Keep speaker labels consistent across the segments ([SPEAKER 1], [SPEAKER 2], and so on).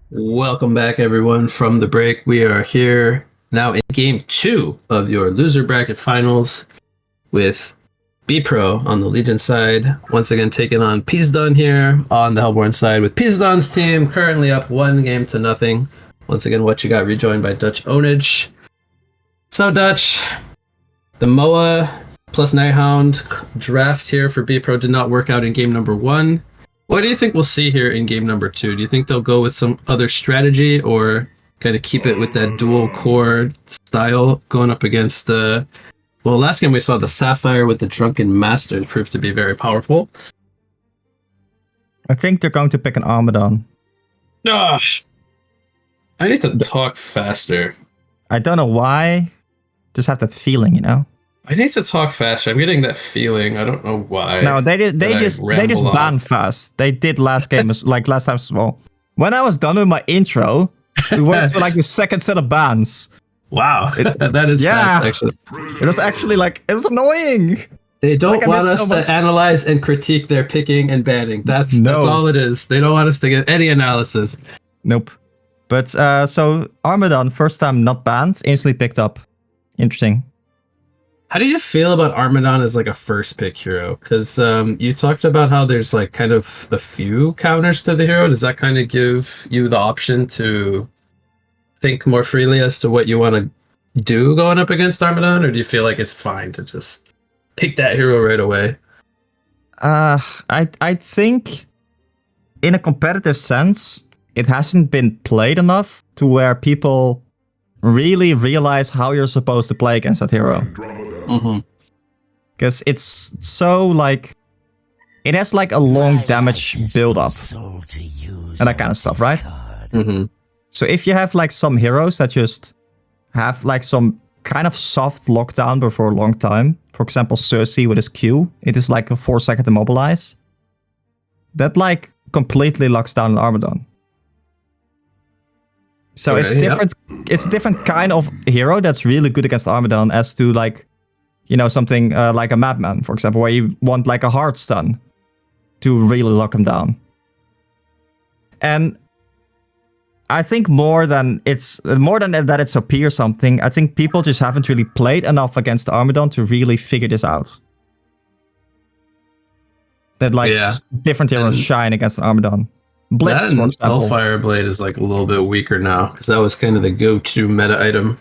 [SPEAKER 1] Welcome back, everyone, from the break. We are here now in game 2 of your loser bracket finals with Bpro on the Legion side. Once again, taking on Pizdun here on the Hellborn side with Pizdun's team currently up 1-0. Once again, what you got rejoined by Dutch Ownage. So, Dutch, the MOA plus Nighthound draft here for Bpro did not work out in game number 1. What do you think we'll see here in game number 2? Do you think they'll go with some other strategy or kind of keep it with that dual core style going up against last game we saw the Sapphire with the Drunken Master proved to be very powerful.
[SPEAKER 2] I think they're going to pick an Armadon.
[SPEAKER 1] Gosh, I need to talk faster.
[SPEAKER 2] I don't know why. Just have that feeling, you know?
[SPEAKER 1] I need to talk faster. I'm getting that feeling. I don't know why.
[SPEAKER 2] No, they just ban fast. They did last game, like last time as well. When I was done with my intro, we went to like the second set of bans.
[SPEAKER 1] Wow, that is fast, actually.
[SPEAKER 2] It was actually like, it was annoying.
[SPEAKER 1] They don't want us to analyze and critique their picking and banning. That's all it is. They don't want us to get any analysis.
[SPEAKER 2] Nope. But so Armadon, first time not banned, instantly picked up. Interesting.
[SPEAKER 1] How do you feel about Armadon as like a first pick hero? Because you talked about how there's like kind of a few counters to the hero. Does that kind of give you the option to think more freely as to what you want to do going up against Armadon? Or do you feel like it's fine to just pick that hero right away?
[SPEAKER 2] I think in a competitive sense, it hasn't been played enough to where people really realize how you're supposed to play against that hero. Because it's so like, it has like a long damage build up and that kind of stuff, right? So if you have like some heroes that just have like some kind of soft lockdown before a long time, for example Cersei with his Q, it is like a 4-second immobilize, that like completely locks down an Armadon. So it's different. It's a different kind of hero that's really good against Armadon as to like, you know, something like a Madman, for example, where you want like a hard stun to really lock him down. And I think more than that it's OP or something, I think people just haven't really played enough against Armadon to really figure this out. That like different heroes shine against an Armadon. Blitz, for example.
[SPEAKER 1] Hellfire Blade is like a little bit weaker now because that was kind of the go-to meta item.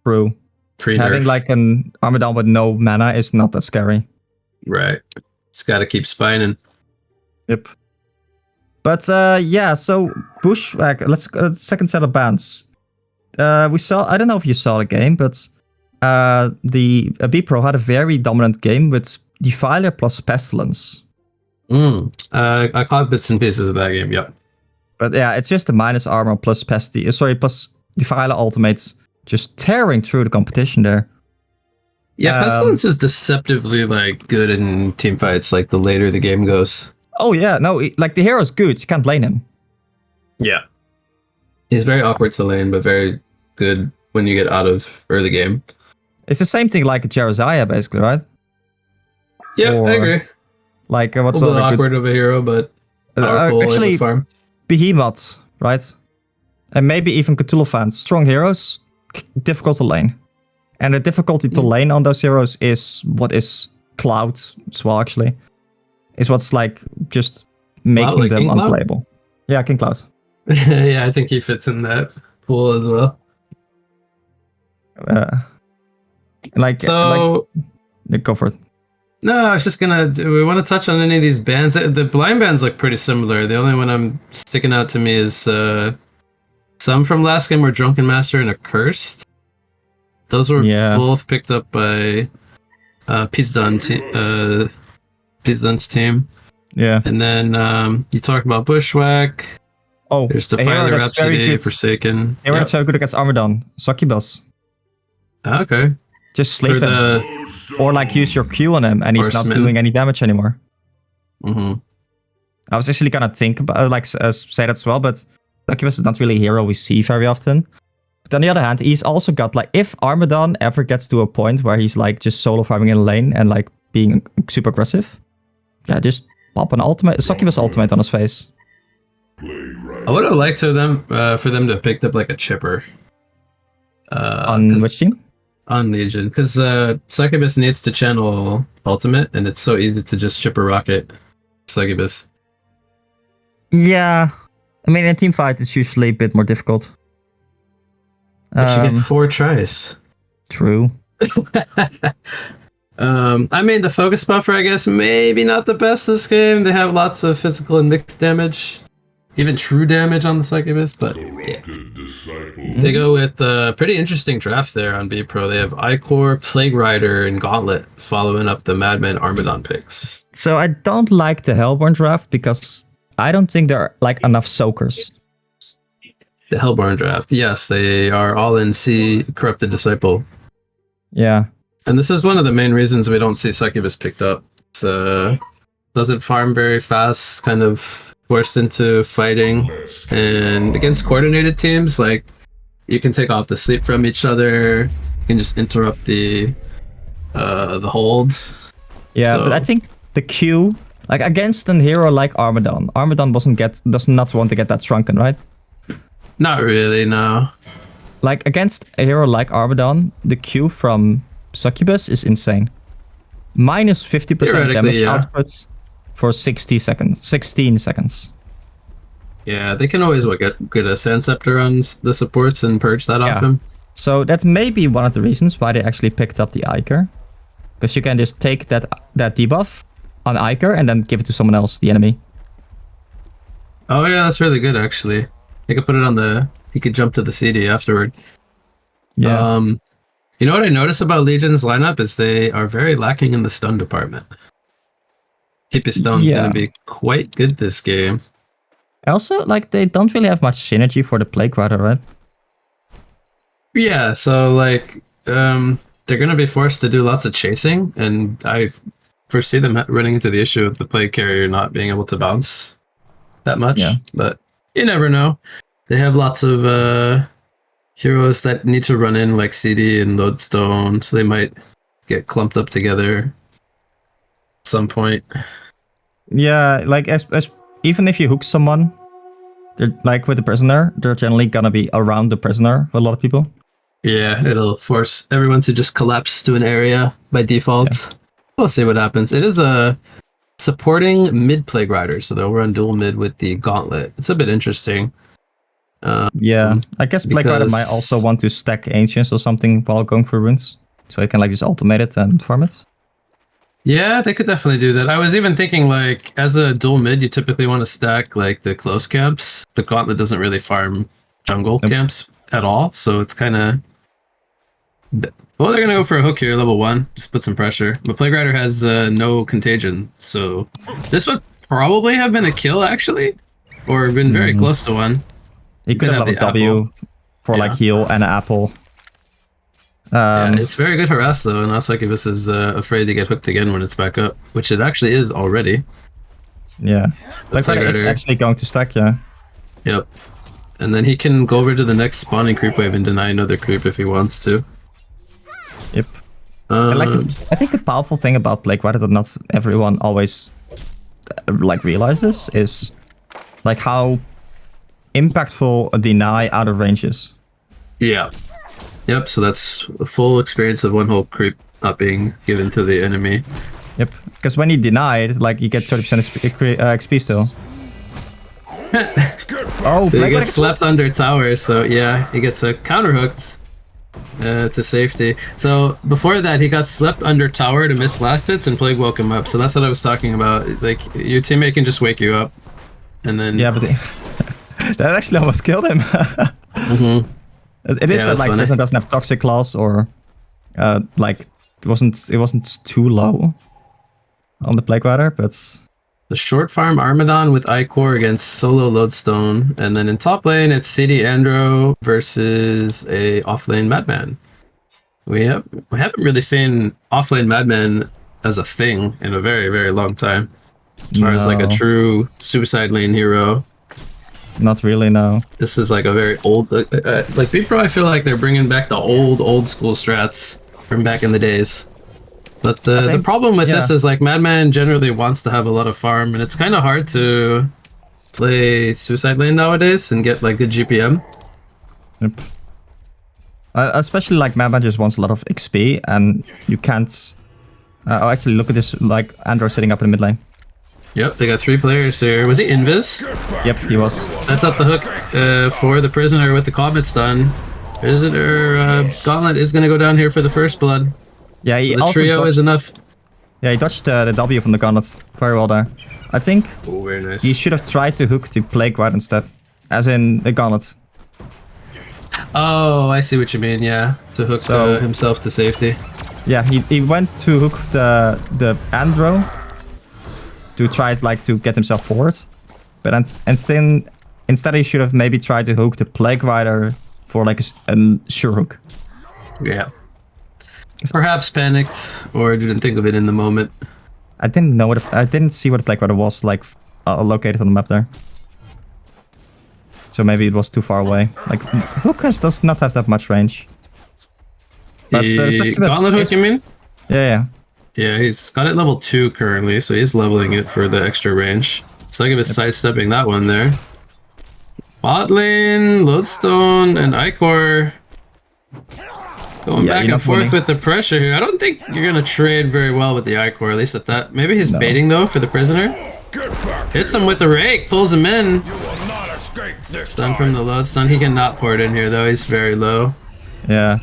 [SPEAKER 2] True. Having like an Armadon with no mana is not that scary.
[SPEAKER 1] Right. Just got to keep spining.
[SPEAKER 2] Yep. But so Bushwhack, let's go second set of bans. We saw, I don't know if you saw the game, but the Bpro had a very dominant game with Defiler plus Pestilence.
[SPEAKER 1] I caught bits and pieces of that game, yep.
[SPEAKER 2] But yeah, it's just a minus armor plus plus Defiler ultimates just tearing through the competition there.
[SPEAKER 1] Yeah, Pestilence is deceptively like good in team fights, like the later the game goes.
[SPEAKER 2] Oh yeah, no, like the hero's good, you can't lane him.
[SPEAKER 1] Yeah. He's very awkward to lane, but very good when you get out of early game. It's
[SPEAKER 2] the same thing like a Jerizaiah, basically, right?
[SPEAKER 1] Yeah, I agree.
[SPEAKER 2] Like what's
[SPEAKER 1] a little awkward of a hero, but
[SPEAKER 2] actually
[SPEAKER 1] farm.
[SPEAKER 2] Behemoth, right? And maybe even Cthulhu fans. Strong heroes, difficult to lane. And the difficulty to lane on those heroes is what is Cloud as well, actually. Is what's like just making them unplayable. Yeah, King Cloud.
[SPEAKER 1] Yeah, I think he fits in that pool as well.
[SPEAKER 2] Go for it.
[SPEAKER 1] No, I was just gonna. Do we want to touch on any of these bands? The blind bands look pretty similar. The only one I'm sticking out to me is some from last game were Drunken Master and Accursed. Those were both picked up by Pizdun's team. Yeah. And then you talked about Bushwhack.
[SPEAKER 2] Oh,
[SPEAKER 1] there's Defiler Rhapsody, Forsaken.
[SPEAKER 2] Hero that's very good against Armadon. Succubus.
[SPEAKER 1] Okay.
[SPEAKER 2] Just sleep him. Or like use your Q on him and he's not doing any damage anymore. I was actually gonna think about say that as well, but Succubus is not really a hero we see very often. But on the other hand, he's also got like, if Armadon ever gets to a point where he's like just solo farming in a lane and like being super aggressive, just pop an ultimate, Succubus ultimate on his face.
[SPEAKER 1] I would have liked for them to have picked up like a chipper.
[SPEAKER 2] On which team?
[SPEAKER 1] On Legion, because Succubus needs to channel ultimate, and it's so easy to just chip a rocket. Succubus.
[SPEAKER 2] Yeah, I mean in team fight it's usually a bit more difficult.
[SPEAKER 1] But you get 4 tries.
[SPEAKER 2] True.
[SPEAKER 1] I mean the focus buffer, I guess, maybe not the best this game. They have lots of physical and mixed damage. Even true damage on the Succubus, but yeah. They go with a pretty interesting draft there on Bpro. They have Icor, Plague Rider, and Gauntlet following up the Madman Armadon picks.
[SPEAKER 2] So I don't like the Hellborn draft because I don't think there are like enough soakers.
[SPEAKER 1] The Hellborn draft, yes, they are all in C Corrupted Disciple.
[SPEAKER 2] Yeah. And
[SPEAKER 1] this is one of the main reasons we don't see Succubus picked up. It's doesn't farm very fast, kind of forced into fighting, and against coordinated teams, like you can take off the sleep from each other, you can just interrupt the hold.
[SPEAKER 2] Yeah, so. But I think the Q, like against a hero like Armadon does not want to get that shrunken, right?
[SPEAKER 1] Not really, no.
[SPEAKER 2] Like against a hero like Armadon, the Q from Succubus is insane. Minus 50% damage outputs for 16 seconds.
[SPEAKER 1] Yeah, they can always get a Sand Scepter on the supports and purge that off him.
[SPEAKER 2] So that may be one of the reasons why they actually picked up the Iker. Because you can just take that debuff on Iker and then give it to someone else, the enemy.
[SPEAKER 1] Oh yeah, that's really good actually. You could put it on he could jump to the CD afterward.
[SPEAKER 2] Yeah.
[SPEAKER 1] You know what I notice about Legion's lineup is they are very lacking in the stun department. TP Stone's going to be quite good this game.
[SPEAKER 2] Also, like, they don't really have much synergy for the Plague Rider, right?
[SPEAKER 1] Yeah, so, like, they're going to be forced to do lots of chasing, and I foresee them running into the issue of the Plague Carrier not being able to bounce that much. Yeah. But you never know. They have lots of heroes that need to run in, like CD and Lodestone, so they might get clumped up together at some point.
[SPEAKER 2] Yeah, like as even if you hook someone, like with the prisoner, they're generally gonna be around the prisoner for a lot of people.
[SPEAKER 1] Yeah, it'll force everyone to just collapse to an area by default. Yeah. We'll see what happens. It is a supporting mid Plague Rider, so they'll run dual mid with the Gauntlet. It's a bit interesting.
[SPEAKER 2] Yeah, I guess Plague Rider might also want to stack Ancients or something while going for runes, so he can like just ultimate it and farm it.
[SPEAKER 1] Yeah, they could definitely do that. I was even thinking, like, as a dual mid, you typically want to stack, like, the close camps. But Gauntlet doesn't really farm jungle camps at all, so it's kind of... Well, they're going to go for a hook here, level 1. Just put some pressure. But Plague Rider has no contagion, so... This would probably have been a kill, actually. Or been very close to one.
[SPEAKER 2] He could have leveled W for, like, heal and an apple.
[SPEAKER 1] Yeah, it's very good harass though, and Succubus is afraid to get hooked again when it's back up, which it actually is already.
[SPEAKER 2] Yeah, Plague Rider is actually going to stack, yeah.
[SPEAKER 1] Yep, and then he can go over to the next spawning creep wave and deny another creep if he wants to.
[SPEAKER 2] Yep. I think the powerful thing about Plague Rider that not everyone always like realizes is like how impactful a deny out of range is.
[SPEAKER 1] Yeah. Yep, so that's a full experience of one whole creep not being given to the enemy.
[SPEAKER 2] Yep, because when he denied, like, you get 30% XP still.
[SPEAKER 1] Oh, he gets slept under tower, so yeah, he gets counter-hooked to safety. So before that, he got slept under tower to miss last hits, and Plague woke him up. So that's what I was talking about. Like, your teammate can just wake you up, and then...
[SPEAKER 2] Yeah, but that actually almost killed him. It is that like prisoner doesn't have toxic class or like it wasn't too low on the Plague Rider, but
[SPEAKER 1] the short farm Armadon with Icor against solo Lodestone, and then in top lane it's CD Andro versus a offlane Madman. We haven't really seen offlane Madman as a thing in a very, very long time. As far as like a true suicide lane hero.
[SPEAKER 2] Not really, no.
[SPEAKER 1] This is like a very old... like Bpro, I feel like they're bringing back the old school strats from back in the days. But the problem with this is like Madman generally wants to have a lot of farm, and it's kind of hard to play Suicide Lane nowadays and get like good GPM.
[SPEAKER 2] Yep. Especially like Mama just wants a lot of XP, and you can't. Oh, actually, look at this. Like Andro sitting up in the mid lane.
[SPEAKER 1] Yep, they got 3 players here. Was he Invis?
[SPEAKER 2] Yep, he was.
[SPEAKER 1] Sets up the hook for the prisoner with the Comet stun. Prisoner Gauntlet is going to go down here for the first blood.
[SPEAKER 2] Yeah, he
[SPEAKER 1] so the
[SPEAKER 2] also
[SPEAKER 1] trio
[SPEAKER 2] dodged,
[SPEAKER 1] is enough.
[SPEAKER 2] Yeah, he dodged the W from the Gauntlet very well there. I think
[SPEAKER 1] Oh, very nice.
[SPEAKER 2] he should have tried to hook the Plague Ride instead, as in the Gauntlet.
[SPEAKER 1] Oh, I see what you mean. Yeah, to hook himself to safety.
[SPEAKER 2] Yeah, he went to hook the Andro to try to get himself forward, but instead he should have maybe tried to hook the Plague Rider for like a sure hook.
[SPEAKER 1] Yeah. Perhaps panicked or didn't think of it in the moment.
[SPEAKER 2] I didn't see what the Plague Rider was like located on the map there. So maybe it was too far away. Like Hookers does not have that much range. But
[SPEAKER 1] Gauntlet hook, you mean?
[SPEAKER 2] Yeah.
[SPEAKER 1] Yeah, he's got it level 2 currently, so he's leveling it for the extra range. Sluggiv is sidestepping that one there. Bot lane, Lodestone, and Icor going back and forth with the pressure here. I don't think you're going to trade very well with the Icor, at least at that. Maybe he's baiting, though, for the prisoner. Hits him with the rake, pulls him in. Stun from the Lodestone. He cannot pour it in here, though. He's very low.
[SPEAKER 2] Yeah.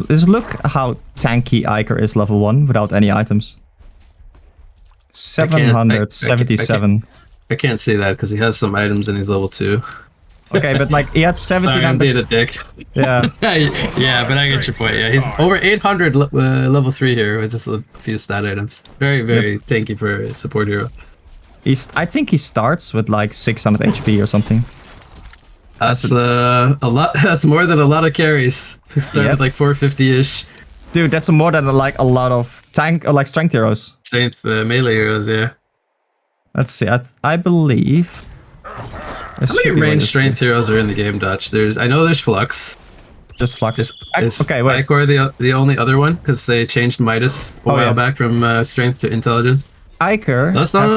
[SPEAKER 2] Just look how tanky Iker is level 1 without any items. 777.
[SPEAKER 1] I can't see that because he has some items and he's level 2.
[SPEAKER 2] Okay, but like he had 1700.
[SPEAKER 1] Sorry, I'm being a dick.
[SPEAKER 2] Yeah.
[SPEAKER 1] Yeah, but I get your point. Yeah, he's over 800 level 3 here with just a few stat items. Very, very tanky for a support hero.
[SPEAKER 2] I think he starts with like 600 HP or something.
[SPEAKER 1] That's a lot. That's more than a lot of carries. He started with like 450-ish.
[SPEAKER 2] Dude, that's more than like a lot of tank or like strength heroes.
[SPEAKER 1] Strength melee heroes, yeah.
[SPEAKER 2] Let's see. I believe.
[SPEAKER 1] How many ranged strength heroes are in the game, Dutch? I know there's Flux.
[SPEAKER 2] Just Flux.
[SPEAKER 1] Okay, wait. Icor the only other one because they changed Midas a while back from strength to intelligence.
[SPEAKER 2] Iker.
[SPEAKER 1] That's not.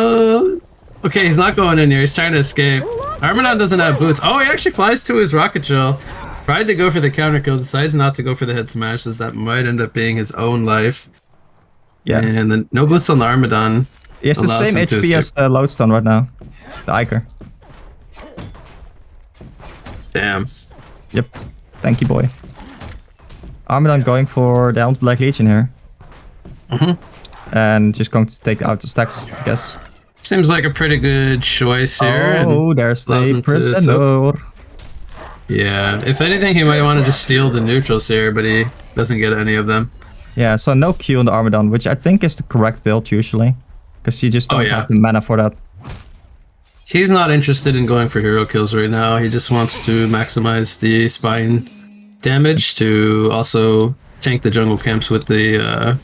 [SPEAKER 1] Okay, he's not going in here. He's trying to escape. Armadon doesn't have boots. Oh, he actually flies to his rocket gel. Tried to go for the counter kill. Decides not to go for the head smashes. That might end up being his own life.
[SPEAKER 2] Yeah.
[SPEAKER 1] And then no boots on the Armadon.
[SPEAKER 2] He has the same HP as the Lodestone right now. The Iker.
[SPEAKER 1] Damn.
[SPEAKER 2] Yep. Thank you, boy. Armadon going for the Elm Black Legion here. And just going to take out the stacks, I guess.
[SPEAKER 1] Seems like a pretty good choice here.
[SPEAKER 2] Oh, there's the prisoner.
[SPEAKER 1] Yeah, if anything, he might want to just steal the neutrals here, but he doesn't get any of them.
[SPEAKER 2] Yeah, so no Q on the Armadon, which I think is the correct build usually. Because you just don't have the mana for that.
[SPEAKER 1] He's not interested in going for hero kills right now. He just wants to maximize the spine damage to also tank the jungle camps with the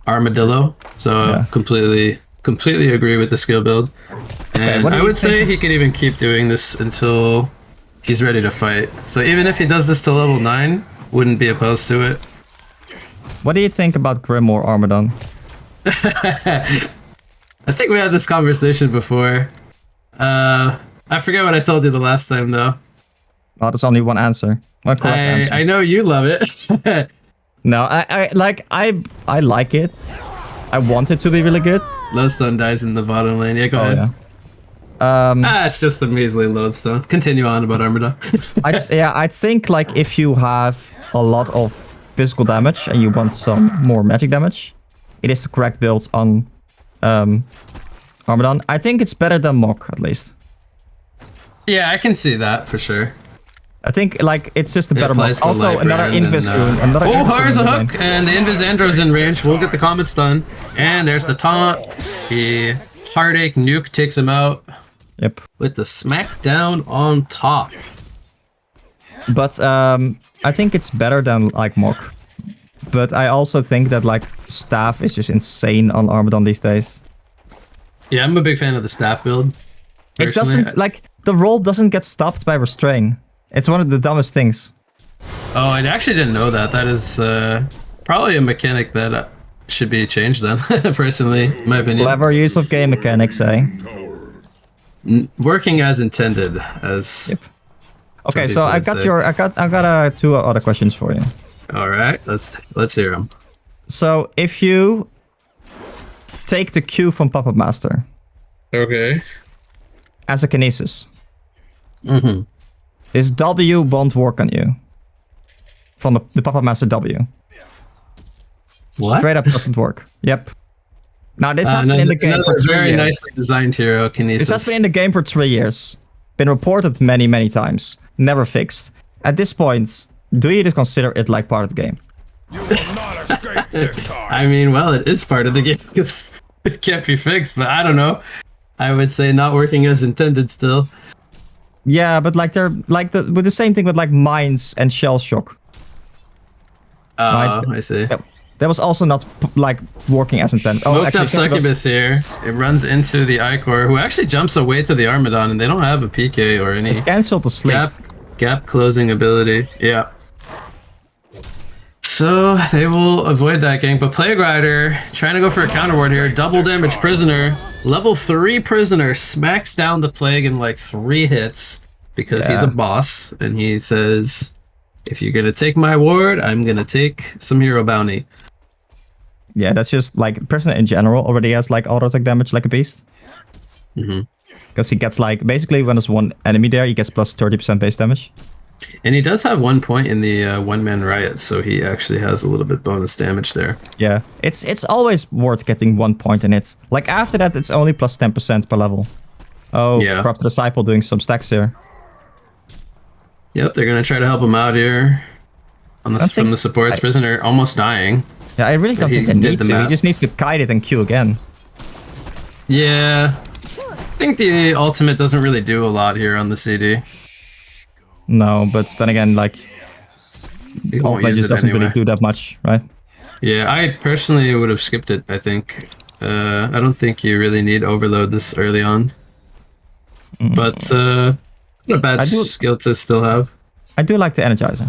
[SPEAKER 1] Armadillo. So completely agree with the skill build. And I would say he could even keep doing this until he's ready to fight. So even if he does this to level 9, wouldn't be opposed to it.
[SPEAKER 2] What do you think about Grimoire Armadon?
[SPEAKER 1] I think we had this conversation before. I forget what I told you the last time though.
[SPEAKER 2] Well, there's only one answer. One correct answer.
[SPEAKER 1] I know you love it.
[SPEAKER 2] No, I like it. I want it to be really good.
[SPEAKER 1] Lodestone dies in the bottom lane. Yeah, go ahead.
[SPEAKER 2] Yeah.
[SPEAKER 1] It's just a measly Lodestone. Continue on about Armadon.
[SPEAKER 2] I think like if you have a lot of physical damage and you want some more magic damage, it is the correct build on Armadon. I think it's better than Mok at least.
[SPEAKER 1] Yeah, I can see that for sure.
[SPEAKER 2] I think like it's just a better Mok. Also another Invis rune.
[SPEAKER 1] Oh, here's a hook, and the Invis Andro's in range. We'll get the Comet stun, and there's the taunt. The Heartache nuke takes him out.
[SPEAKER 2] Yep.
[SPEAKER 1] With the smackdown on top.
[SPEAKER 2] But I think it's better than like Mok. But I also think that like staff is just insane on Armadon these days.
[SPEAKER 1] Yeah, I'm a big fan of the staff build. Personally.
[SPEAKER 2] It doesn't like the roll doesn't get stopped by restrain. It's one of the dumbest things.
[SPEAKER 1] Oh, I actually didn't know that. That is probably a mechanic that should be changed then, personally, in my opinion.
[SPEAKER 2] Clever use of game mechanics, eh?
[SPEAKER 1] Working as intended, as.
[SPEAKER 2] Yep. Okay,
[SPEAKER 1] some
[SPEAKER 2] so
[SPEAKER 1] people
[SPEAKER 2] I
[SPEAKER 1] would
[SPEAKER 2] got
[SPEAKER 1] say.
[SPEAKER 2] I got two other questions for you.
[SPEAKER 1] All right, let's hear them.
[SPEAKER 2] So if you take the Q from Puppet Master
[SPEAKER 1] Okay.
[SPEAKER 2] as a kinesis,
[SPEAKER 1] Mm-hmm.
[SPEAKER 2] this W won't work on you. From the Puppet Master W.
[SPEAKER 1] What?
[SPEAKER 2] Straight up doesn't work. Yep. Now this has been in the game for
[SPEAKER 1] Another
[SPEAKER 2] 3
[SPEAKER 1] very
[SPEAKER 2] years.
[SPEAKER 1] nicely designed hero, Kinesis.
[SPEAKER 2] This has been in the game for 3 years. Been reported many, many times. Never fixed. At this point, do you just consider it like part of the game?
[SPEAKER 3] You will not escape this time.
[SPEAKER 1] I mean, well, it is part of the game because it can't be fixed, but I don't know. I would say not working as intended still.
[SPEAKER 2] Yeah, but like they're like with the same thing with like mines and shell shock.
[SPEAKER 1] Oh, I see.
[SPEAKER 2] That was also not like working as intended.
[SPEAKER 1] Smoked up Succubus here. It runs into the Icor, who actually jumps away to the Armadon, and they don't have a PK or any
[SPEAKER 2] Cancelled the sleep.
[SPEAKER 1] gap closing ability. Yeah. So they will avoid that gank, but Plague Rider trying to go for a counter ward here. Double damage Prisoner. Level 3 Prisoner smacks down the Plague in like 3 hits because he's a boss, and he says, if you're gonna take my ward, I'm gonna take some hero bounty.
[SPEAKER 2] Yeah, that's just like Prisoner in general already has like auto attack damage like a beast. Because he gets like basically when there's one enemy there, he gets plus 30% base damage.
[SPEAKER 1] And he does have 1 point in the one-man riot, so he actually has a little bit bonus damage there.
[SPEAKER 2] Yeah, it's always worth getting 1 point in it. Like after that, it's only plus 10% per level. Oh,
[SPEAKER 1] Yeah.
[SPEAKER 2] Corrupted Disciple doing some stacks here.
[SPEAKER 1] Yep, they're gonna try to help him out here. On the, from the supports, Prisoner almost dying.
[SPEAKER 2] Yeah, I really don't think they need to. He just needs to kite it and Q again.
[SPEAKER 1] Yeah, I think the ultimate doesn't really do a lot here on the CD.
[SPEAKER 2] No, but then again, like
[SPEAKER 1] He won't
[SPEAKER 2] ultimate
[SPEAKER 1] use
[SPEAKER 2] just
[SPEAKER 1] it
[SPEAKER 2] doesn't
[SPEAKER 1] anyway.
[SPEAKER 2] really do that much, right?
[SPEAKER 1] Yeah, I personally would have skipped it, I think. I don't think you really need overload this early on. But not a bad skill to still have.
[SPEAKER 2] I do like the Energizer.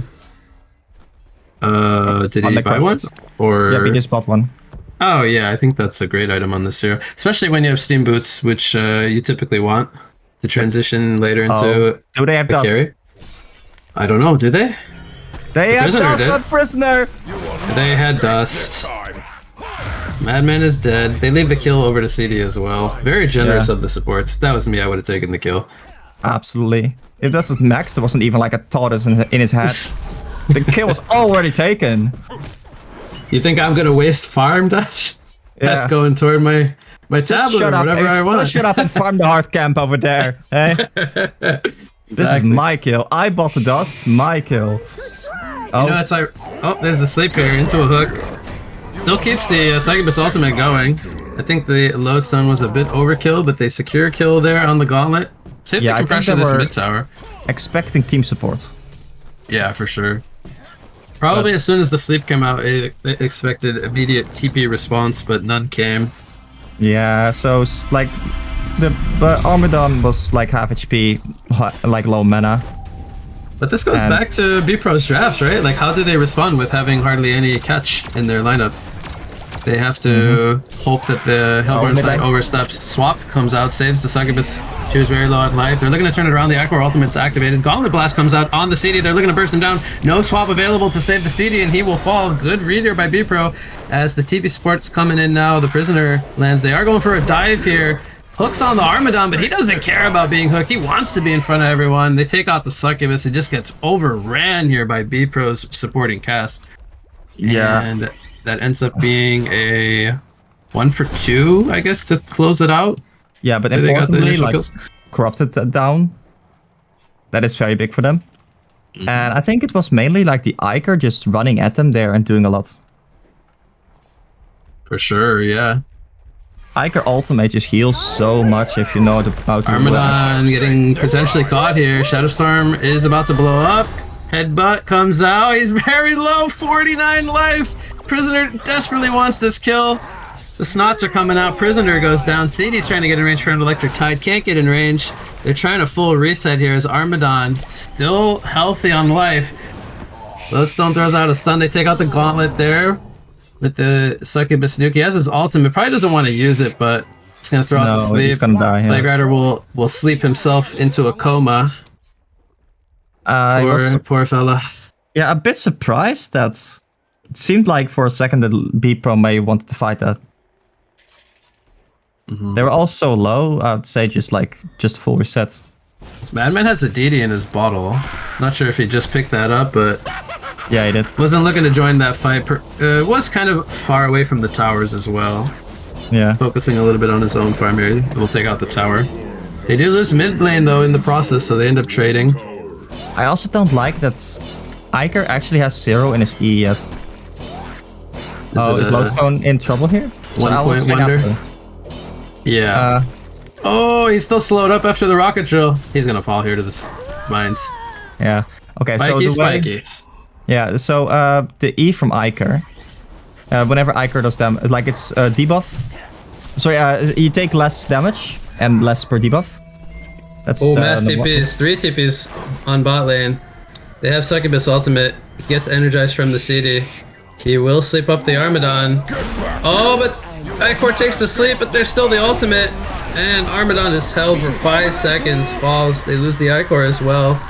[SPEAKER 1] Did he buy one? Or
[SPEAKER 2] yeah, we just bought one.
[SPEAKER 1] Oh yeah, I think that's a great item on this hero, especially when you have Steam Boots, which you typically want to transition later into
[SPEAKER 2] do they have dust?
[SPEAKER 1] carry. I don't know, do they?
[SPEAKER 2] They have
[SPEAKER 1] Prisoner
[SPEAKER 2] dust
[SPEAKER 1] did.
[SPEAKER 2] on Prisoner!
[SPEAKER 1] They had dust. Madman is dead. They leave the kill over to CD as well. Very generous of the supports. If that was me, I would have taken the kill.
[SPEAKER 2] Absolutely. If this was Max, there wasn't even like a thought in his head. The kill was already taken.
[SPEAKER 1] You think I'm gonna waste farm dash?
[SPEAKER 2] Yeah.
[SPEAKER 1] That's going toward my tablet or whatever I want.
[SPEAKER 2] Just shut up and farm the hard camp over there. Hey? This is my kill. I bought the dust. My kill.
[SPEAKER 1] You know, it's like, oh, there's a sleep here into a hook. Still keeps the Succubus ultimate going. I think the lodestone was a bit overkill, but they secure kill there on the gauntlet. Save the compression of this mid tower.
[SPEAKER 2] Expecting team support.
[SPEAKER 1] Yeah, for sure. Probably as soon as the sleep came out, they expected immediate TP response, but none came.
[SPEAKER 2] Yeah, so like the Armadon was like half HP, like low mana.
[SPEAKER 1] But this goes back to Bpro's drafts, right? Like, how do they respond with having hardly any catch in their lineup? They have to hope that the Hellborn side oversteps. Swap comes out, saves the Succubus. She was very low on life. They're looking to turn it around. The Aqua ultimate's activated. Gauntlet Blast comes out on the CD. They're looking to burst him down. No swap available to save the CD, and he will fall. Good read here by Bpro as the TP support's coming in now. The Prisoner lands. They are going for a dive here. Hooks on the Armadon, but he doesn't care about being hooked. He wants to be in front of everyone. They take out the Succubus. It just gets overran here by Bpro's supporting cast.
[SPEAKER 2] Yeah.
[SPEAKER 1] And that ends up being a 1 for 2, I guess, to close it out.
[SPEAKER 2] Yeah, but
[SPEAKER 1] So
[SPEAKER 2] importantly, like, Corrupted down. That is very big for them. And I think it was mainly like the Iker just running at them there and doing a lot.
[SPEAKER 1] For sure, yeah.
[SPEAKER 2] Iker ultimate just heals so much if you know how to
[SPEAKER 1] Armadon getting potentially caught here. Shadowstorm is about to blow up. Headbutt comes out. He's very low, 49 life. Prisoner desperately wants this kill. The snots are coming out. Prisoner goes down. CD's trying to get in range for an Electric Tide. Can't get in range. They're trying to full reset here as Armadon still healthy on life. Lodestone throws out a stun. They take out the gauntlet there with the Succubus nuke. He has his ultimate. Probably doesn't want to use it, but gonna throw out the
[SPEAKER 2] No,
[SPEAKER 1] sleep.
[SPEAKER 2] he's gonna die.
[SPEAKER 1] Plague
[SPEAKER 2] Yeah.
[SPEAKER 1] Rider will sleep himself into a coma.
[SPEAKER 2] I was,
[SPEAKER 1] Poor fella.
[SPEAKER 2] yeah, a bit surprised that it seemed like for a second that Bpro may wanted to fight that. They were all so low. I would say just full reset.
[SPEAKER 1] Madman has a DD in his bottle. Not sure if he just picked that up, but
[SPEAKER 2] Yeah, he did.
[SPEAKER 1] wasn't looking to join that fight. Was kind of far away from the towers as well.
[SPEAKER 2] Yeah.
[SPEAKER 1] Focusing a little bit on his own farm here. We'll take out the tower. They do lose mid lane though in the process, so they end up trading.
[SPEAKER 2] I also don't like that Iker actually has 0 in his E yet. Is Lodestone in trouble here? So
[SPEAKER 1] 1
[SPEAKER 2] I'll
[SPEAKER 1] point
[SPEAKER 2] explain
[SPEAKER 1] wonder.
[SPEAKER 2] after.
[SPEAKER 1] Yeah. Oh, he's still slowed up after the rocket drill. He's gonna fall here to the mines.
[SPEAKER 2] Yeah. Okay, so
[SPEAKER 1] Spiky,
[SPEAKER 2] the way,
[SPEAKER 1] spiky.
[SPEAKER 2] yeah, so the E from Iker, whenever Iker does damage, like it's debuff. So you take less damage and less per debuff. That's
[SPEAKER 1] Oh, mass TPs. 3 TPs on bot lane. They have Succubus ultimate. He gets energized from the CD. He will sleep up the Armadon. Oh, but Icor takes the sleep, but there's still the ultimate. And Armadon is held for 5 seconds. Falls. They lose the Icor as well.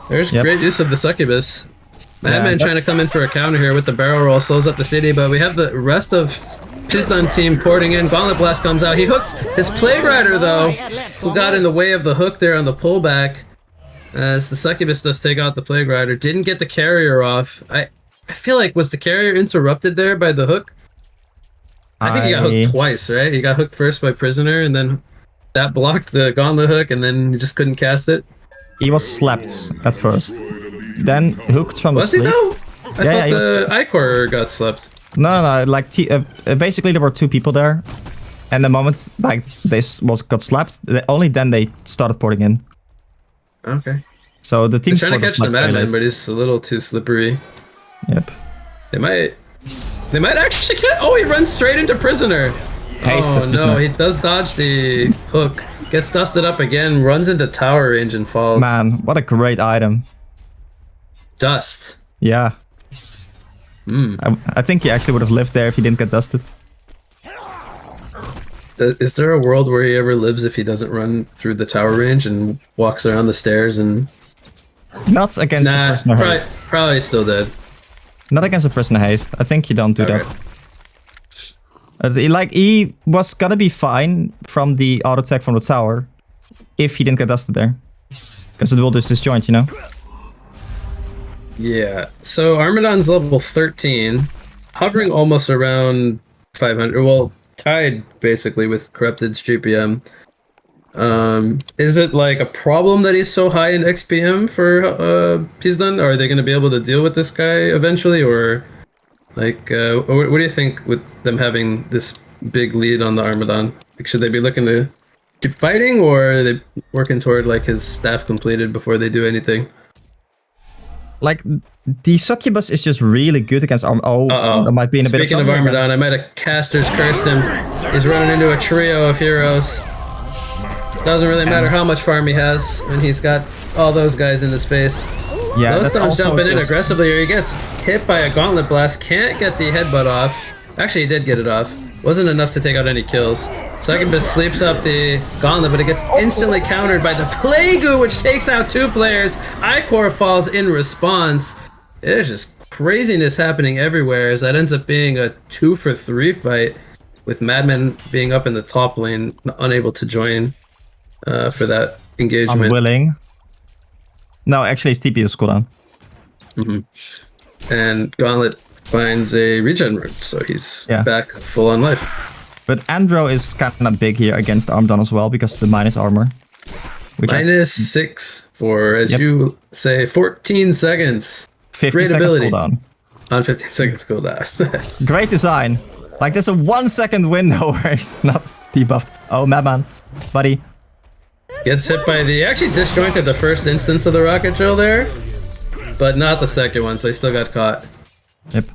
[SPEAKER 1] There's great use of the Succubus. Madman trying to come in for a counter here with the barrel roll. Slows up the CD, but we have the rest of Pizdun team porting in. Gauntlet Blast comes out. He hooks his Plague Rider though, who got in the way of the hook there on the pullback. As the Succubus does take out the Plague Rider. Didn't get the carrier off. I feel like, was the carrier interrupted there by the hook? I think he got hooked twice, right? He got hooked first by Prisoner, and then that blocked the Gauntlet hook, and then he just couldn't cast it.
[SPEAKER 2] He was slapped at first. Then hooked from the
[SPEAKER 1] Was he
[SPEAKER 2] sleep.
[SPEAKER 1] though? I thought the
[SPEAKER 2] was...
[SPEAKER 1] Icor got slept.
[SPEAKER 2] No, like basically there were 2 people there, and the moment like they got slapped, only then they started porting in.
[SPEAKER 1] Okay.
[SPEAKER 2] So the team's
[SPEAKER 1] trying to catch the Madman, but he's a little too slippery.
[SPEAKER 2] Yep.
[SPEAKER 1] They might actually get. Oh, he runs straight into Prisoner.
[SPEAKER 2] Haste
[SPEAKER 1] Oh
[SPEAKER 2] the
[SPEAKER 1] no,
[SPEAKER 2] Prisoner.
[SPEAKER 1] he does dodge the hook. Gets dusted up again. Runs into tower range and falls.
[SPEAKER 2] Man, what a great item.
[SPEAKER 1] Dust.
[SPEAKER 2] Yeah. I think he actually would have lived there if he didn't get dusted.
[SPEAKER 1] Is there a world where he ever lives if he doesn't run through the tower range and walks around the stairs and?
[SPEAKER 2] Not against the prisoner haste.
[SPEAKER 1] Probably still dead.
[SPEAKER 2] Not against a prisoner haste. I think you don't do that. He was gonna be fine from the auto attack from the tower if he didn't get dusted there, because it will just disjoint, you know.
[SPEAKER 1] Yeah. So Armadon's level 13, hovering almost around 500. Well, tied basically with Corrupted's GPM. Is it like a problem that he's so high in XPM for Pizdun? Are they going to be able to deal with this guy eventually, or like what do you think with them having this big lead on the Armadon? Like, should they be looking to keep fighting, or are they working toward like his staff completed before they do anything?
[SPEAKER 2] Like, the Succubus is just really good against that might be in a bit of trouble.
[SPEAKER 1] Speaking of Armadon, I might have casters cursed him. He's running into a trio of heroes. Doesn't really matter how much farm he has when he's got all those guys in his face.
[SPEAKER 2] Yeah,
[SPEAKER 1] Those stones jumping in
[SPEAKER 2] just...
[SPEAKER 1] aggressively, or he gets hit by a Gauntlet Blast. Can't get the headbutt off. Actually, he did get it off. Wasn't enough to take out any kills. Succubus sleeps up the Gauntlet, but it gets instantly countered by the Plague, which takes out 2 players. Icor falls in response. There's just craziness happening everywhere, as that ends up being a 2-for-3 fight, with Madman being up in the top lane, unable to join for that engagement.
[SPEAKER 2] Unwilling. No, actually, his TP was cooldown.
[SPEAKER 1] And Gauntlet finds a regen room, so he's back full on life.
[SPEAKER 2] But Andro is kind of big here against Armadon as well, because of the minus armor.
[SPEAKER 1] -6 for, as you say, 14 seconds.
[SPEAKER 2] 15
[SPEAKER 1] Great
[SPEAKER 2] seconds
[SPEAKER 1] ability.
[SPEAKER 2] cooldown.
[SPEAKER 1] On 15 seconds cooldown.
[SPEAKER 2] Great design. Like, there's a 1-second window where he's not debuffed. Oh, Madman. Buddy.
[SPEAKER 1] Gets hit by the... Actually disjointed the first instance of the rocket drill there, but not the second one, so he still got caught.
[SPEAKER 2] Yep.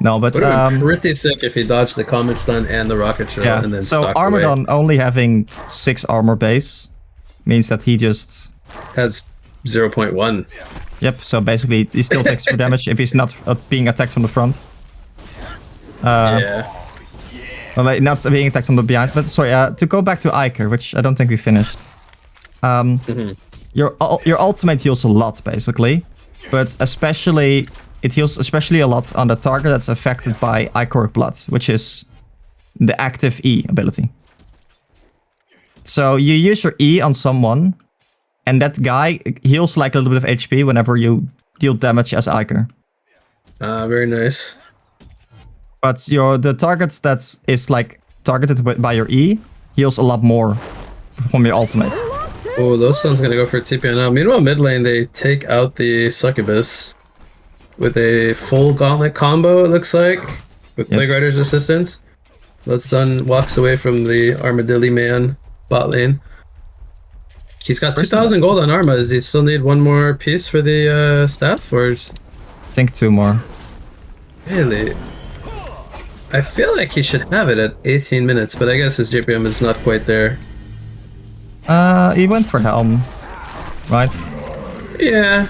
[SPEAKER 2] No, but
[SPEAKER 1] would have been pretty sick if he dodged the comet stun and the rocket drill and then
[SPEAKER 2] so
[SPEAKER 1] stalked
[SPEAKER 2] Armadon
[SPEAKER 1] away.
[SPEAKER 2] only having 6 armor base means that he just
[SPEAKER 1] has 0.1.
[SPEAKER 2] Yep. So basically, he still takes 2 damage if he's not being attacked from the front.
[SPEAKER 1] Yeah.
[SPEAKER 2] Well, like, not being attacked from the behind, but sorry, to go back to Iker, which I don't think we finished. Your ultimate heals a lot, basically. But especially, it heals especially a lot on the target that's affected by Ichoric Blood, which is the active E ability. So you use your E on someone, and that guy heals like a little bit of HP whenever you deal damage as Iker.
[SPEAKER 1] Very nice.
[SPEAKER 2] But the targets that is like targeted by your E heals a lot more from your ultimate.
[SPEAKER 1] Oh, Lodestone's gonna go for a TP now. Meanwhile, mid lane, they take out the Succubus with a full gauntlet combo, it looks like, with Plague Rider's assistance. Lodestone walks away from the Armadillo man bot lane. He's got 2,000 gold on Arma. Does he still need one more piece for the staff? Or
[SPEAKER 2] I think 2 more.
[SPEAKER 1] Really? I feel like he should have it at 18 minutes, but I guess his JPM is not quite there.
[SPEAKER 2] He went for Helm, right?
[SPEAKER 1] Yeah.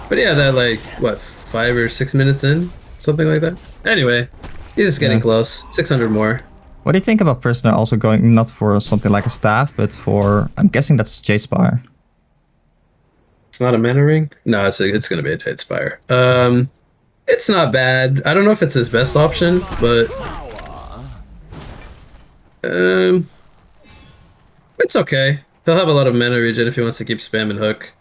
[SPEAKER 1] But yeah, that like, what, 5 or 6 minutes in? Something like that? Anyway, he's getting close. 600 more.
[SPEAKER 2] What do you think about Prisoner also going not for something like a staff, but for, I'm guessing that's J-Spire?
[SPEAKER 1] It's not a mana ring? No, it's gonna be a Jade Spire. It's not bad. I don't know if it's his best option, but it's okay. He'll have a lot of mana regen if he wants to keep spamming hook.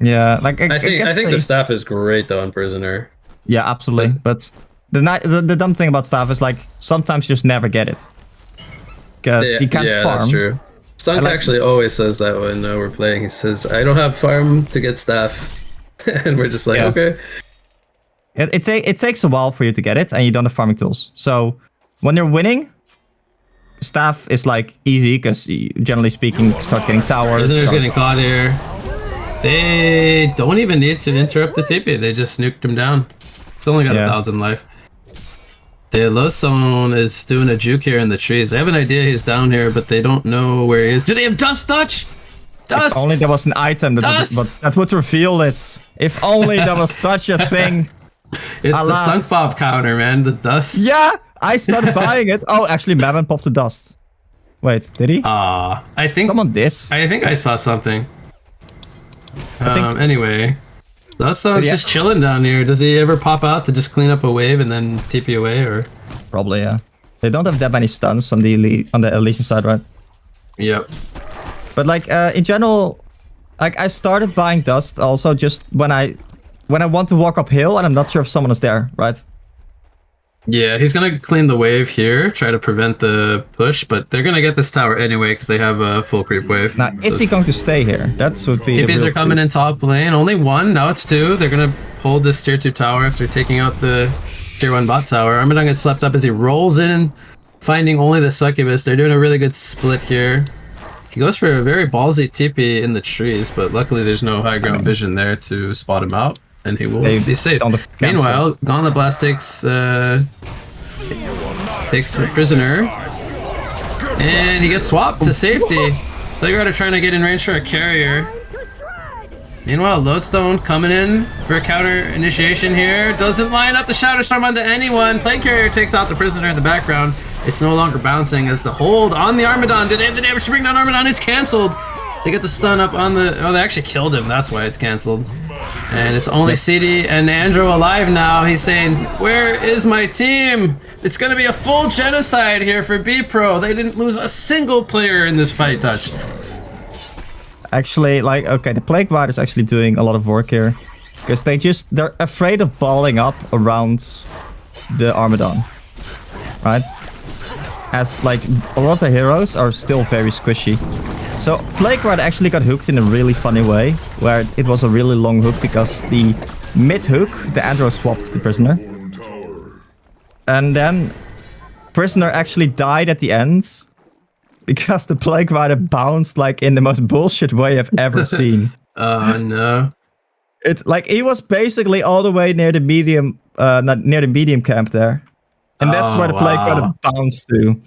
[SPEAKER 2] Yeah, like
[SPEAKER 1] I think the staff is great though on Prisoner.
[SPEAKER 2] Yeah, absolutely. But the dumb thing about staff is like sometimes you just never get it because you can't farm.
[SPEAKER 1] Yeah, that's true. Sunk actually always says that when we're playing. He says, "I don't have farm to get staff," and we're just like, okay.
[SPEAKER 2] It takes a while for you to get it, and you don't have farming tools. So when you're winning, staff is like easy because generally speaking, you start getting towers.
[SPEAKER 1] Prisoner's getting caught here. They don't even need to interrupt the TP. They just nuked him down. It's only got 1,000 life. The Lodestone is doing a juke here in the trees. They have an idea he's down here, but they don't know where he is. Do they have Dust Touch? Dust!
[SPEAKER 2] If only there was an item that would reveal it. If only there was such a thing.
[SPEAKER 1] It's the Sunk Bob counter, man. The dust.
[SPEAKER 2] Yeah, I started buying it. Oh, actually, Maven popped the dust. Wait, did he?
[SPEAKER 1] I think
[SPEAKER 2] someone did.
[SPEAKER 1] I think I saw something. Anyway, Lodestone's just chilling down here. Does he ever pop out to just clean up a wave and then TP away, or?
[SPEAKER 2] Probably, yeah. They don't have that many stuns on the Elysian side, right?
[SPEAKER 1] Yep.
[SPEAKER 2] But like in general, like I started buying dust also just when I want to walk uphill and I'm not sure if someone is there, right?
[SPEAKER 1] Yeah, he's gonna clean the wave here, try to prevent the push, but they're gonna get this tower anyway because they have a full creep wave.
[SPEAKER 2] Now, is he going to stay here? That would be.
[SPEAKER 1] TPs are coming in top lane. Only one, now it's 2. They're gonna hold this tier 2 tower after taking out the tier 1 bot tower. Armadon gets slept up as he rolls in, finding only the Succubus. They're doing a really good split here. He goes for a very ballsy TP in the trees, but luckily there's no high ground vision there to spot him out. And he will be safe. Meanwhile, Gauntlet Blast takes a Prisoner, and he gets swapped to safety. Plague Rider trying to get in range for a carrier. Meanwhile, Lodestone coming in for a counter initiation here. Doesn't line up the Shadow Storm onto anyone. Plague Carrier takes out the Prisoner in the background. It's no longer bouncing as the hold on the Armadon. Did they have the damage to bring down Armadon? It's cancelled. They get the stun up on the... Oh, they actually killed him. That's why it's cancelled. And it's only CD and Andrew alive now. He's saying, where is my team? It's going to be a full genocide here for Bpro. They didn't lose a single player in this fight touch.
[SPEAKER 2] Actually, like, okay, the Plague Rider is actually doing a lot of work here. Because they're afraid of balling up around the Armadon. Right? As, like, a lot of heroes are still very squishy. So Plague Rider actually got hooked in a really funny way, where it was a really long hook because the mid-hook, the Andro swapped the Prisoner. And then Prisoner actually died at the end because the Plague Rider bounced like in the most bullshit way I've ever seen.
[SPEAKER 1] Oh no.
[SPEAKER 2] It's like he was basically all the way near the medium near the medium camp there. And that's where the Plague Rider bounced to.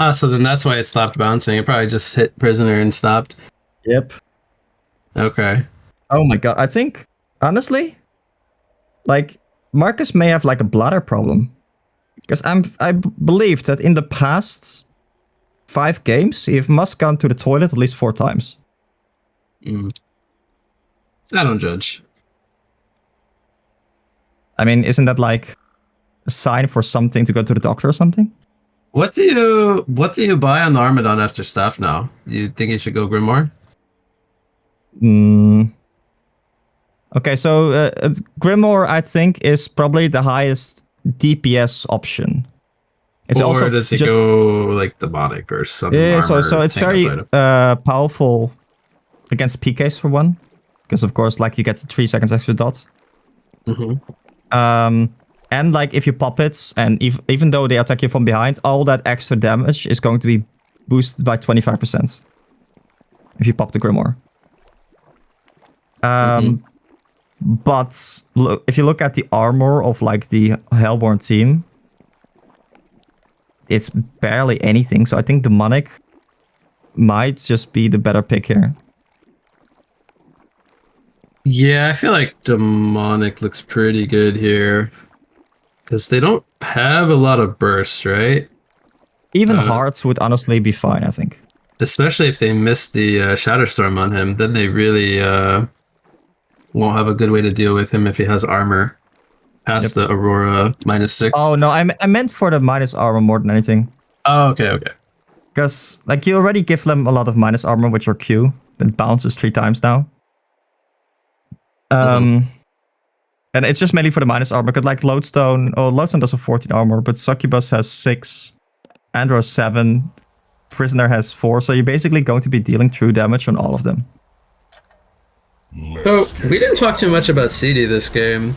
[SPEAKER 1] Ah, so then that's why it stopped bouncing. It probably just hit Prisoner and stopped.
[SPEAKER 2] Yep.
[SPEAKER 1] Okay.
[SPEAKER 2] Oh my god. I think, honestly, like, Marcus may have like a bladder problem. Because I believe that in the past 5 games, he must gone to the toilet at least 4 times.
[SPEAKER 1] I don't judge.
[SPEAKER 2] I mean, isn't that like a sign for something to go to the doctor or something?
[SPEAKER 1] What do you buy on the Armadon after staff now? Do you think you should go Grimoire?
[SPEAKER 2] Okay, so Grimoire, I think, is probably the highest DPS option. It's
[SPEAKER 1] or
[SPEAKER 2] also
[SPEAKER 1] does it
[SPEAKER 2] just,
[SPEAKER 1] go like demonic or some
[SPEAKER 2] yeah, so
[SPEAKER 1] armor
[SPEAKER 2] it's
[SPEAKER 1] hang-up
[SPEAKER 2] very
[SPEAKER 1] item?
[SPEAKER 2] powerful against PKs for one, because of course, like you get 3 seconds extra dots. And like if you pop it, and even though they attack you from behind, all that extra damage is going to be boosted by 25% if you pop the Grimoire. But look, if you look at the armor of like the Hellborn team, it's barely anything. So I think demonic might just be the better pick here.
[SPEAKER 1] Yeah, I feel like demonic looks pretty good here. Because they don't have a lot of burst, right?
[SPEAKER 2] Even hearts would honestly be fine, I think.
[SPEAKER 1] Especially if they miss the Shatterstorm on him, then they really won't have a good way to deal with him if he has armor past the Aurora -6.
[SPEAKER 2] Oh no, I meant for the minus armor more than anything.
[SPEAKER 1] Oh, okay.
[SPEAKER 2] Because like you already give them a lot of minus armor with your Q that bounces 3 times now. And it's just mainly for the minus armor, because like Lodestone does a 14 armor, but Succubus has 6, Andro 7, Prisoner has 4, so you're basically going to be dealing true damage on all of them.
[SPEAKER 1] So, we didn't talk too much about CD this game.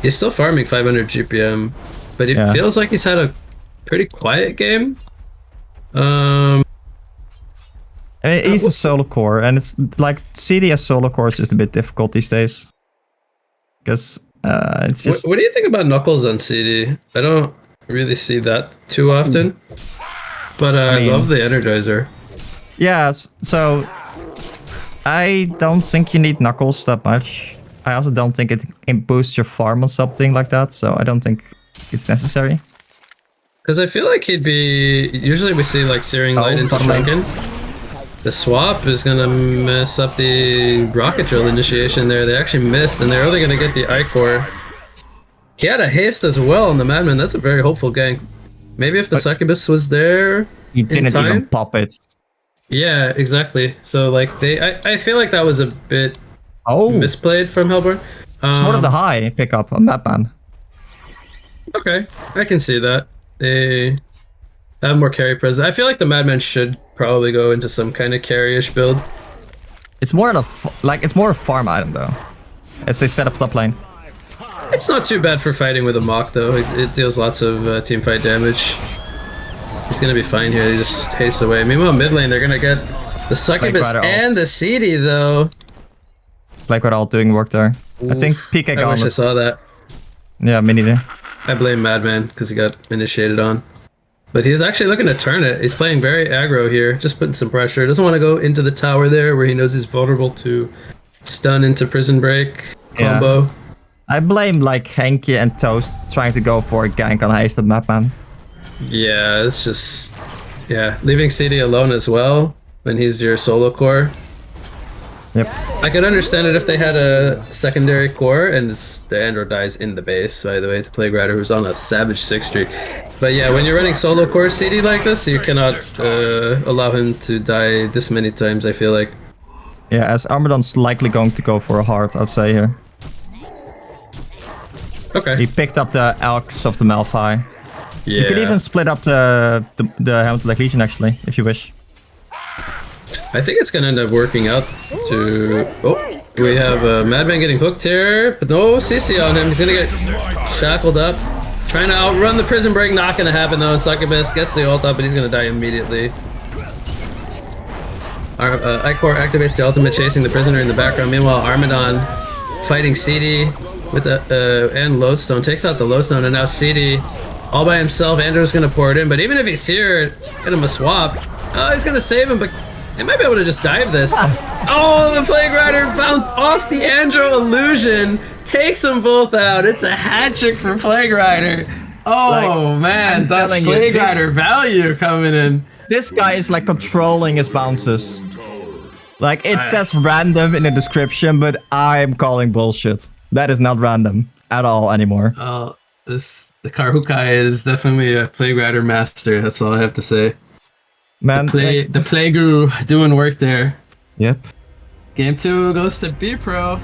[SPEAKER 1] He's still farming 500 GPM, but it feels like he's had a pretty quiet game.
[SPEAKER 2] I mean, he's a solo core, and it's like CD as solo core is just a bit difficult these days. Because it's just...
[SPEAKER 1] What do you think about Knuckles on CD? I don't really see that too often, but I mean, I love the Energizer.
[SPEAKER 2] Yeah, so I don't think you need Knuckles that much. I also don't think it boosts your farm on something like that, so I don't think it's necessary.
[SPEAKER 1] Because I feel like he'd be... Usually we see like Searing Light into Shrunken. The swap is going to mess up the Rocket Drill initiation there. They actually missed, and they're only going to get the Icor. He had a haste as well on the Madman. That's a very hopeful gank. Maybe if the Succubus was there
[SPEAKER 2] he didn't even pop it.
[SPEAKER 1] Yeah, exactly. So like I feel like that was a bit misplayed from Hellborn.
[SPEAKER 2] Sort of the high pickup on Madman.
[SPEAKER 1] Okay, I can see that. They have more carry presence. I feel like the Madman should probably go into some kind of carry-ish build.
[SPEAKER 2] It's more it's more a farm item though, as they set up top lane.
[SPEAKER 1] It's not too bad for fighting with a Mach though. It deals lots of team fight damage. He's gonna be fine here. He just hastes away. Meanwhile, mid lane they're gonna get the Succubus and the CD though.
[SPEAKER 2] Like what all doing work there. Oof. I think PK
[SPEAKER 1] I wish I saw that.
[SPEAKER 2] Yeah, me neither.
[SPEAKER 1] I blame Madman because he got initiated on. But he's actually looking to turn it. He's playing very aggro here, just putting some pressure. Doesn't want to go into the tower there where he knows he's vulnerable to stun into Prison Break combo.
[SPEAKER 2] Yeah. I blame like Henky and Toast trying to go for a gank on Haste and Madman.
[SPEAKER 1] Yeah, it's just... Yeah, leaving CD alone as well when he's your solo core.
[SPEAKER 2] Yep.
[SPEAKER 1] I could understand it if they had a secondary core and the Andro dies in the base, by the way, to Plague Rider, who's on a savage 6 streak. But yeah, when you're running solo core CD like this, you cannot allow him to die this many times, I feel like.
[SPEAKER 2] Yeah, as Armadon's likely going to go for a heart, I'd say here.
[SPEAKER 1] Okay.
[SPEAKER 2] He picked up the Elks of the Malphite.
[SPEAKER 1] Yeah.
[SPEAKER 2] You could even split up the Helmet Legion actually, if you wish.
[SPEAKER 1] I think it's gonna end up working out to... Oh, we have Madman getting hooked here, but no CC on him. He's gonna get shackled up. Trying to outrun the Prison Break, not gonna happen though. And Succubus gets the ult up, but he's gonna die immediately. Icor activates the ultimate, chasing the prisoner in the background. Meanwhile, Armadon fighting CD with the and Lodestone, takes out the Lodestone, and now CD all by himself. Andrew's gonna pour it in, but even if he's here, get him a swap. Oh, he's gonna save him, but they might be able to just dive this. Oh, the Plague Rider bounced off the Andro illusion, takes them both out. It's a hat trick for Plague Rider. Oh man,
[SPEAKER 2] I'm
[SPEAKER 1] that's
[SPEAKER 2] telling you,
[SPEAKER 1] Plague
[SPEAKER 2] this-
[SPEAKER 1] Rider value coming in.
[SPEAKER 2] This guy is like controlling his bounces. Like it says random in the description, but I'm calling bullshit. That is not random at all anymore.
[SPEAKER 1] The Karhukai is definitely a Plague Rider master. That's all I have to say.
[SPEAKER 2] Man,
[SPEAKER 1] The Plague Guru doing work there.
[SPEAKER 2] yep.
[SPEAKER 1] Game 2 goes to Bpro.